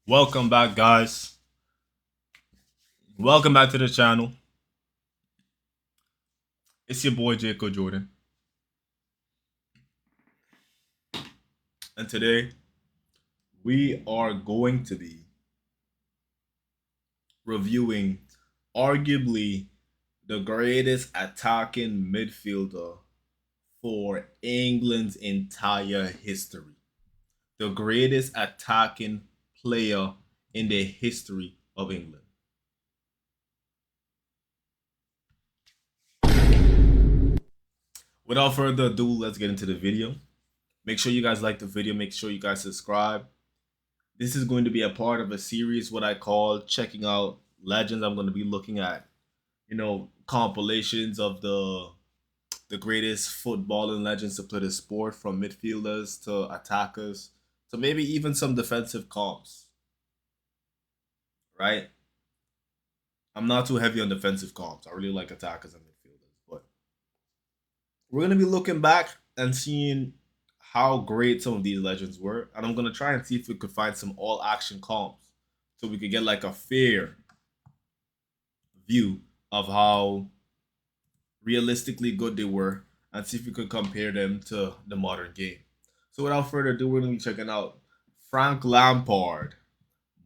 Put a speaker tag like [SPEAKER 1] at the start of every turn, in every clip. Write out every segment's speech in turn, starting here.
[SPEAKER 1] Welcome back, guys. Welcome back to the channel. It's your boy Jacob Jordan, and today we are going to be reviewing arguably the greatest attacking midfielder for England's entire history. The greatest attacking player in the history of England. Without further ado, let's get into the video. Make sure you guys like the video. Make sure you guys subscribe. This is going to be a part of a series, what I call checking out legends. I'm going to be looking at, compilations of the greatest footballing legends to play the sport, from midfielders to attackers to maybe even some defensive comps. Right? I'm not too heavy on defensive comps. I really like attackers and midfielders, but we're going to be looking back and seeing how great some of these legends were, and I'm going to try and see if we could find some all-action comps so we could get like a fair view of how realistically good they were and see if we could compare them to the modern game. So without further ado, we're going to be checking out Frank Lampard,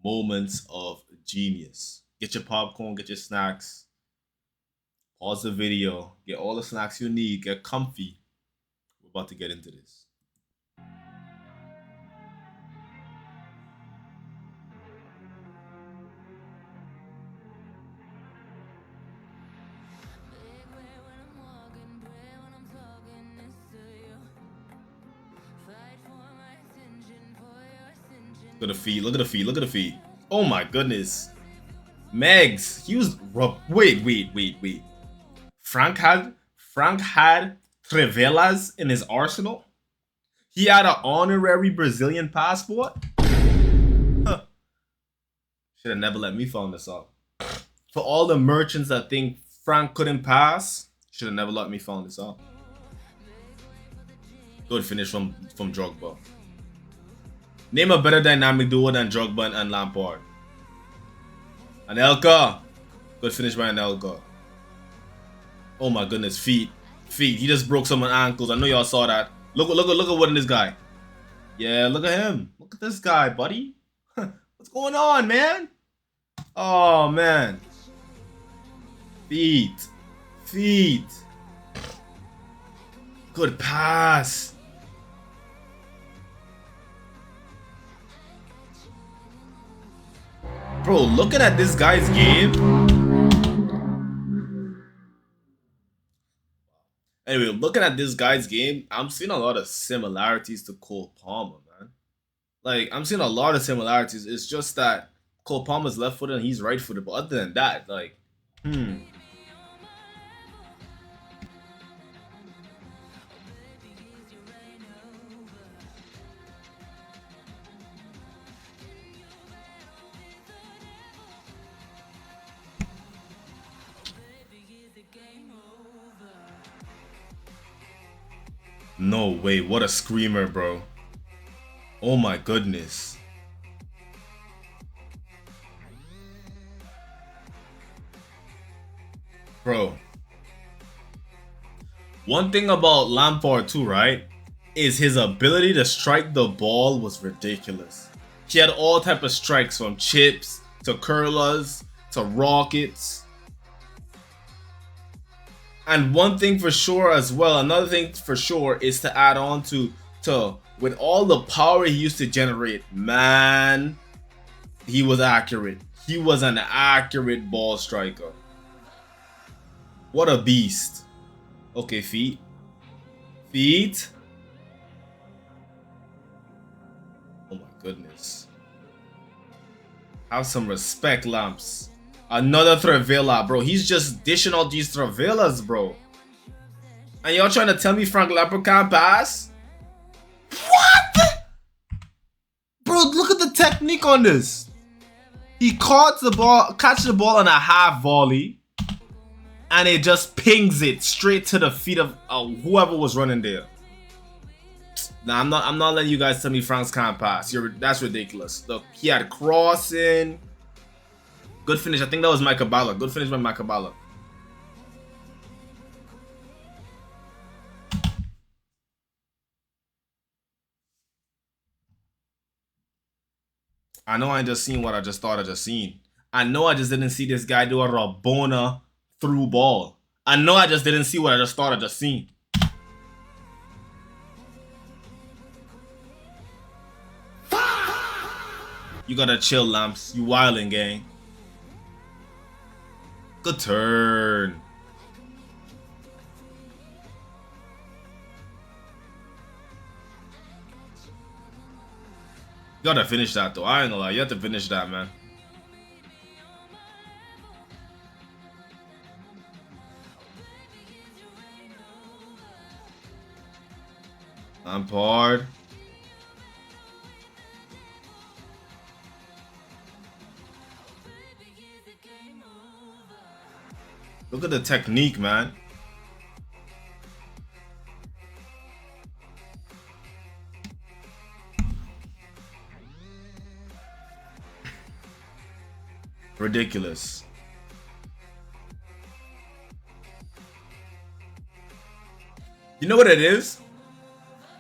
[SPEAKER 1] Moments of Genius. Get your popcorn, get your snacks, pause the video, get all the snacks you need, get comfy. We're about to get into this. Look at the feet, look at the feet, look at the feet. Oh my goodness. Megs, he was rough. Wait. Frank had Trevelas in his arsenal? He had an honorary Brazilian passport? Huh. Should have never let me find this out. For all the merchants that think Frank couldn't pass, should have never let me find this out. Good finish from Drogba. Name a better dynamic duo than Drogba and Lampard. Anelka. Good finish by Anelka. Oh my goodness, feet. He just broke someone's ankles. I know y'all saw that. Look at what in this guy. Yeah, look at him. Look at this guy, buddy. What's going on, man? Oh man. Feet. Good pass. Bro, looking at this guy's game. Anyway, looking at this guy's game, I'm seeing a lot of similarities to Cole Palmer, man. Like, I'm seeing a lot of similarities. It's just that Cole Palmer's left-footed and he's right-footed. But other than that, like, no way, what a screamer, bro. Oh my goodness. Bro. One thing about Lampard too, right, is his ability to strike the ball was ridiculous. He had all type of strikes, from chips to curlers to rockets. And one thing for sure as well, another thing for sure is to add on to with all the power he used to generate, man, he was accurate. He was an accurate ball striker. What a beast. Okay, feet. Oh my goodness. Have some respect, Lamps. Another Trevela, bro. He's just dishing out these Trevelas, bro. And y'all trying to tell me Frank Lampard can't pass? What? Bro, look at the technique on this. He catch the ball on a half volley, and it just pings it straight to the feet of whoever was running there. Nah, I'm not letting you guys tell me France can't pass. That's ridiculous. Look, he had crossing. Good finish. I think that was Micah. Good finish by Micah. I know I just seen what I just thought I just seen. I know I just didn't see this guy do a Rabona through ball. I know I just didn't see what I just thought I just seen. You gotta chill, Lamps. You wildin', gang. Good turn. You gotta finish that, though. I ain't gonna lie. You have to finish that, man. Lampard. Look at the technique, man. Ridiculous. You know what it is?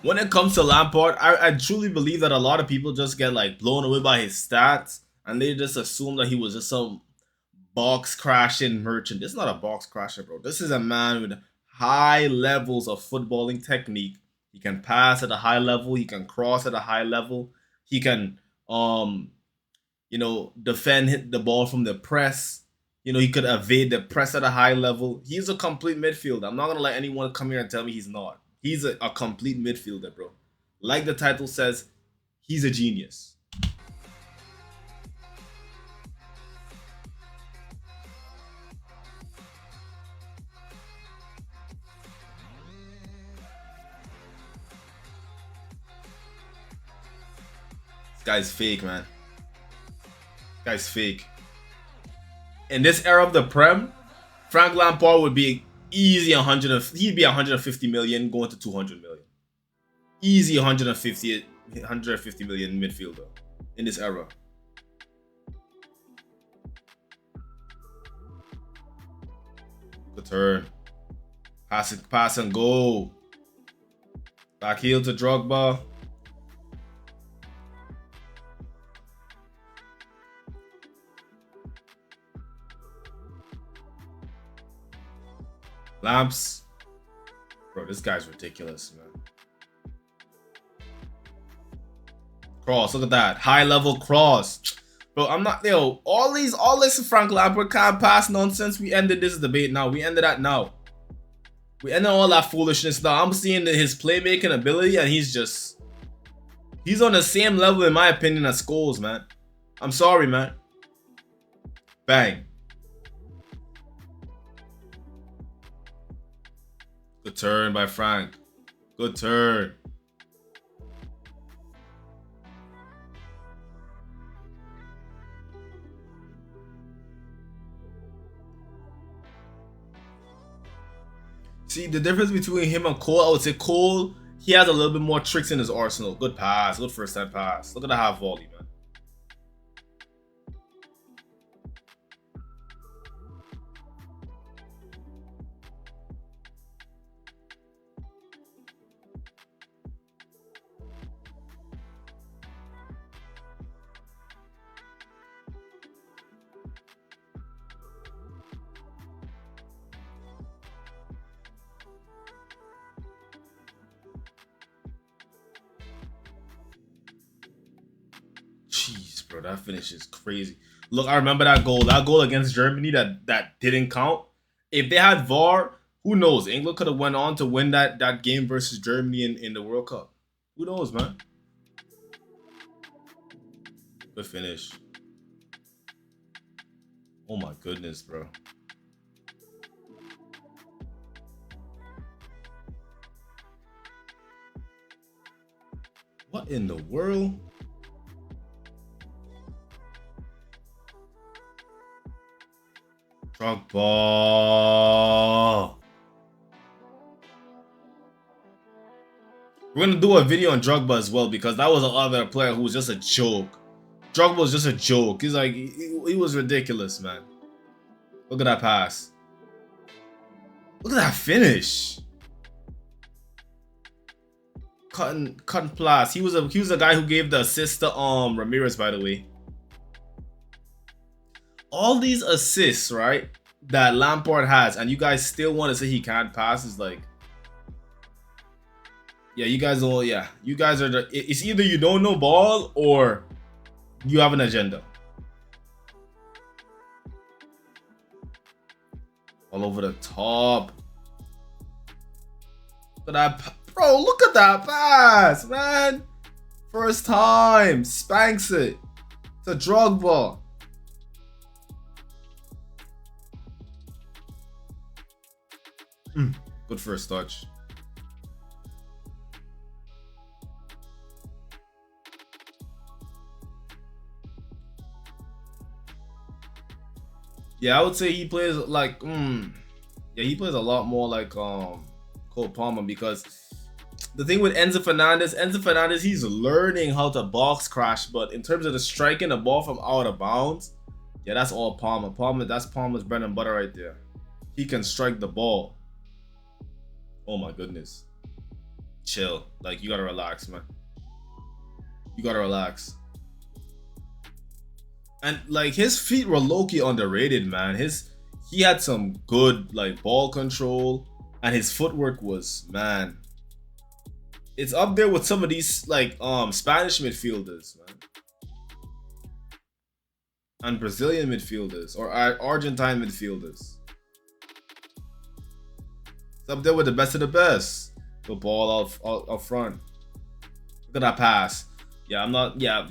[SPEAKER 1] When it comes to Lampard, I truly believe that a lot of people just get like blown away by his stats and they just assume that he was just some box crashing merchant. This is not a box crasher, bro. This is a man with high levels of footballing technique. He can pass at a high level. He can cross at a high level. He can, defend hit the ball from the press. He could evade the press at a high level. He's a complete midfielder. I'm not gonna let anyone come here and tell me he's not. He's a complete midfielder, bro. Like the title says, he's a genius. This guy's fake, man. This guy's fake. In this era of the Prem, Frank Lampard would be easy 100. He'd be 150 million going to 200 million. Easy 150 million midfielder in this era. Good turn. Pass and go. Back heel to Drogba. Lamps. Bro, this guy's ridiculous, man. Cross, look at that. High level cross. Bro, I'm not, all this Frank Lampard can't pass nonsense. We ended this debate now. We ended that now. We ended all that foolishness now. I'm seeing his playmaking ability and he's on the same level, in my opinion, as Scholes, man. I'm sorry, man. Bang. Good turn by Frank. Good turn. See, the difference between him and Cole, I would say Cole, he has a little bit more tricks in his arsenal. Good pass. Good first time pass. Look at the half volley, man. Jeez, bro, that finish is crazy. Look, I remember that goal. That goal against Germany that didn't count. If they had VAR, who knows? England could have went on to win that game versus Germany in the World Cup. Who knows, man? Good finish. Oh my goodness, bro. What in the world? Drunk ball. We're gonna do a video on Drogba as well because that was another player who was just a joke. Drogba was just a joke. He's like, he was ridiculous, man. Look at that pass. Look at that finish. Cutting pass. He was a guy who gave the assist to Ramirez, by the way. All these assists, right, that Lampard has, and you guys still want to say he can't pass is like, yeah, you guys all, yeah, you guys are the, it's either you don't know ball or you have an agenda. All over the top. Look at that, bro, look at that pass, man. First time, spanks it. It's a Drogba. Good first touch. Yeah, I would say he plays like yeah, he plays a lot more like Cole Palmer, because the thing with Enzo Fernandez, he's learning how to box crash, but in terms of the striking the ball from out of bounds, yeah, that's all Palmer. That's Palmer's bread and butter right there. He can strike the ball. Oh my goodness. Chill. Like, you gotta relax, man. You gotta relax. And like, his feet were low-key underrated, man. He had some good like ball control, and his footwork was, man, it's up there with some of these like Spanish midfielders, man, and Brazilian midfielders or Argentine midfielders. It's up there with the best of the best. The ball out front. Look at that pass. Yeah, I'm not. Yeah.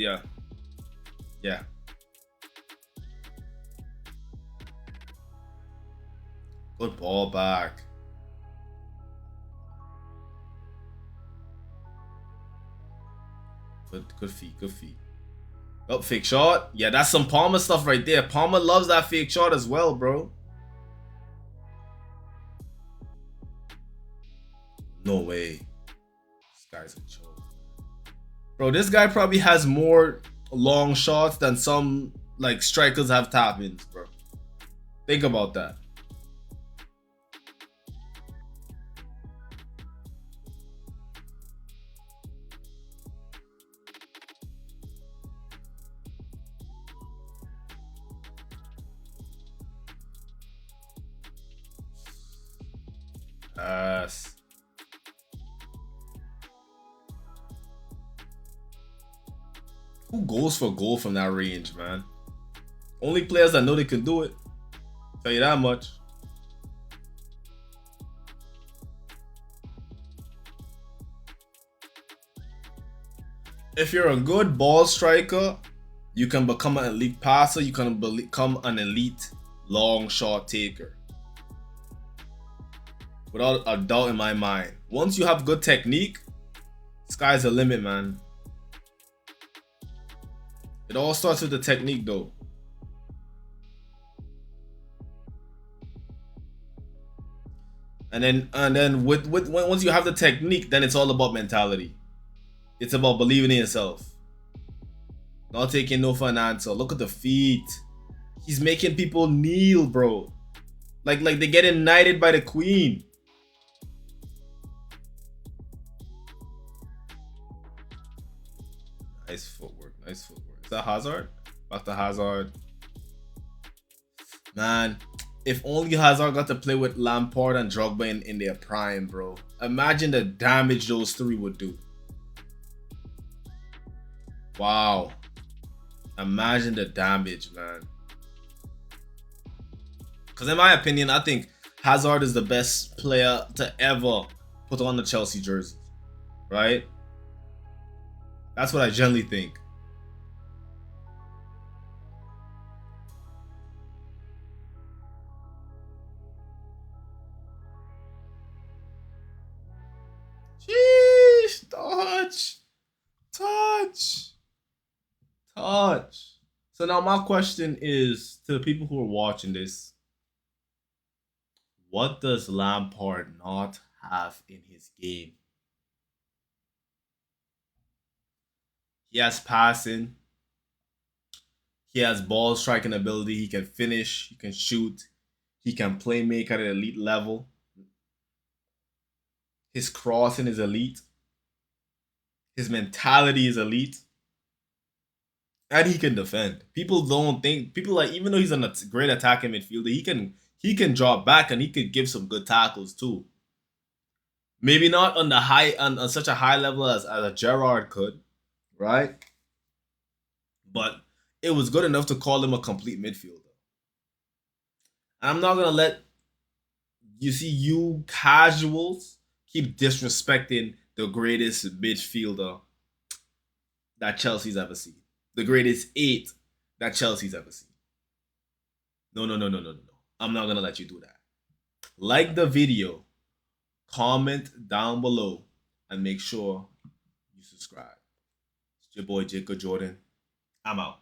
[SPEAKER 1] Good ball back. Good feet. Oh, fake shot. Yeah, that's some Palmer stuff right there. Palmer loves that fake shot as well, bro. No way. This guy's a joke. Bro, this guy probably has more long shots than some like strikers have tap-ins, bro. Think about that. Who goes for goal from that range, man? Only players that know they can do it. Tell you that much. If you're a good ball striker, you can become an elite passer. You can become an elite long shot taker. Without a doubt in my mind. Once you have good technique, sky's the limit, man. It all starts with the technique, though. And then once you have the technique, then it's all about mentality. It's about believing in yourself. Not taking no for an answer. Look at the feet. He's making people kneel, bro. Like they get knighted by the queen. Nice footwork. Is that Hazard? Back to Hazard. Man, if only Hazard got to play with Lampard and Drogba in their prime, bro. Imagine the damage those three would do. Wow. Imagine the damage, man. Because in my opinion, I think Hazard is the best player to ever put on the Chelsea jersey. Right? That's what I generally think. Sheesh, touch. So now my question is to the people who are watching this. What does Lampard not have in his game? He has passing. He has ball striking ability. He can finish. He can shoot. He can play make at an elite level. His crossing is elite. His mentality is elite. And he can defend. People don't think people like even though he's a great attacking midfielder, he can drop back and he could give some good tackles too. Maybe not on the high on such a high level as a Gerrard could, right? But it was good enough to call him a complete midfielder. And I'm not gonna let you casuals keep disrespecting the greatest midfielder that Chelsea's ever seen. The greatest eight that Chelsea's ever seen. No, no, no, no, no, no, no. I'm not gonna let you do that. Like the video, comment down below, and make sure you subscribe. It's your boy Jacob Jordan. I'm out.